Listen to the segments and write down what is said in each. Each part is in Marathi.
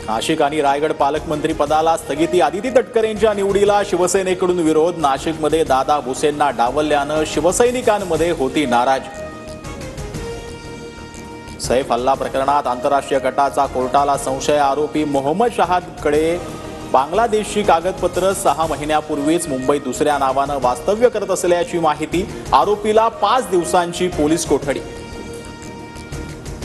नाशिक आणि रायगड पालकमंत्री पदाला स्थगिती. आदिती तटकरेंच्या निवडीला शिवसेनेकडून विरोध. नाशिकमध्ये दादा भुसेंना डावलल्यानं शिवसैनिकांमध्ये होती नाराजी. सैफ हल्ला प्रकरणात आंतरराष्ट्रीय गटाचा कोर्टाला संशय. आरोपी मोहम्मद शहादकडे बांगलादेशची कागदपत्र 6 महिन्यापूर्वीच मुंबईत दुसऱ्या नावानं वास्तव्य करत असल्याची माहिती. आरोपीला 5 दिवसांची पोलीस कोठडी.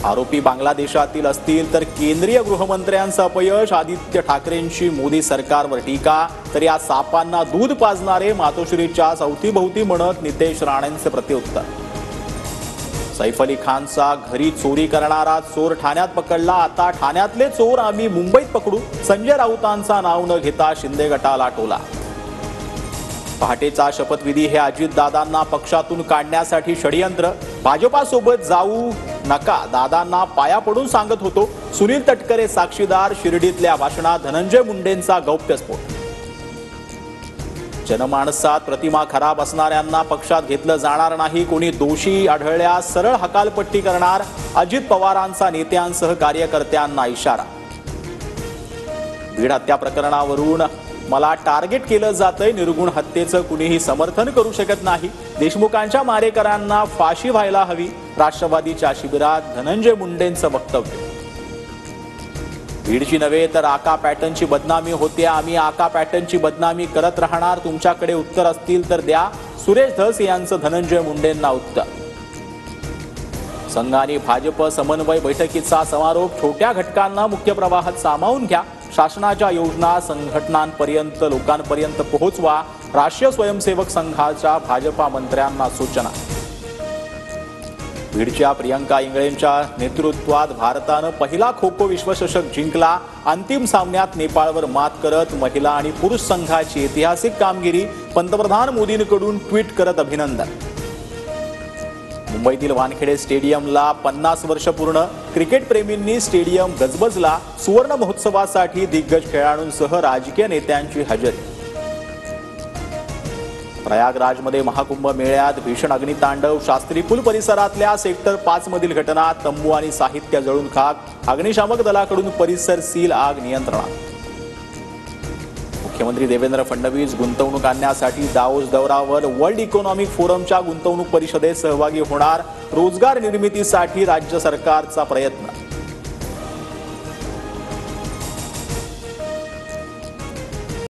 आरोपी बांगलादेशातील असतील तर केंद्रीय गृहमंत्र्यांचं अपयश. आदित्य ठाकरेंची मोदी सरकारवर टीका. तर या सापांना दूध पाजणारे मातोश्रीच्या अवतीभोवती म्हणत नितेश राणेंचे प्रत्युत्तर. सैफ अली खानचा घरी चोरी करणारा चोर ठाण्यात पकडला. आता ठाण्यातले चोर आम्ही मुंबईत पकडू. संजय राऊतांचा नाव न घेता शिंदे गटाला टोला. पहाटेचा शपथविधी हे अजितदादांना पक्षातून काढण्यासाठी षडयंत्र. भाजपासोबत जाऊ नका दादांना पाया पडून सांगत होतो. सुनील तटकरे साक्षीदार. शिर्डीतल्या भाषणात धनंजय मुंडेंचा गौप्यस्फोट. जनमानसात प्रतिमा खराब असणाऱ्यांना पक्षात घेतलं जाणार नाही. कोणी दोषी आढळल्यास सरळ हकालपट्टी करणार. अजित पवारांचा नेत्यांसह कार्यकर्त्यांना इशारा. बीड हत्या प्रकरणावरून मला टार्गेट केलं जातंय. निर्गुण हत्येचं कुणीही समर्थन करू शकत नाही. देशमुखांच्या मारेकरांना फाशी व्हायला हवी. राष्ट्रवादीच्या शिबिरात धनंजय मुंडेंचं वक्तव्य. बीडची नव्हे तर आका पॅटर्नची बदनामी होते. आम्ही आका पॅटर्नची बदनामी करत राहणार. तुमच्याकडे उत्तर असतील तर द्या. सुरेश धस यांचं धनंजय मुंडेंना उत्तर. संघ आणि भाजप समन्वय बैठकीचा समारोप. छोट्या घटकांना मुख्य प्रवाहात सामावून घ्या. शासनाच्या योजना संघटनांपर्यंत लोकांपर्यंत पोहोचवा. राष्ट्रीय स्वयंसेवक संघाच्या भाजपा मंत्र्यांना सूचना. बीडच्या प्रियंका इंगळेंच्या नेतृत्वात भारतानं पहिला खो खो विश्वचषक जिंकला. अंतिम सामन्यात नेपाळवर मात करत महिला आणि पुरुष संघाची ऐतिहासिक कामगिरी. पंतप्रधान मोदींकडून ट्विट करत अभिनंदन. मुंबईतील वानखेडे स्टेडियमला 50 वर्ष पूर्ण. क्रिकेट प्रेमींनी स्टेडियम गजबजला. सुवर्ण महोत्सवासाठी दिग्गज खेळाडूंसह राजकीय नेत्यांची हजेरी. प्रयागराजमध्ये महाकुंभ मेळ्यात भीषण अग्नितांडव. शास्त्री पूल परिसरातल्या सेक्टर 5 मधील घटना. तंबू आणि साहित्य जळून खाक. अग्निशामक दलाकडून परिसर सील. आग नियंत्रणात. मुख्यमंत्री देवेंद्र फडणवीस गुंतवणूक आणण्यासाठी दावोस दौऱ्यावर. वर्ल्ड इकॉनॉमिक फोरमच्या गुंतवणूक परिषदेत सहभागी होणार. रोजगार निर्मितीसाठी राज्य सरकारचा प्रयत्न.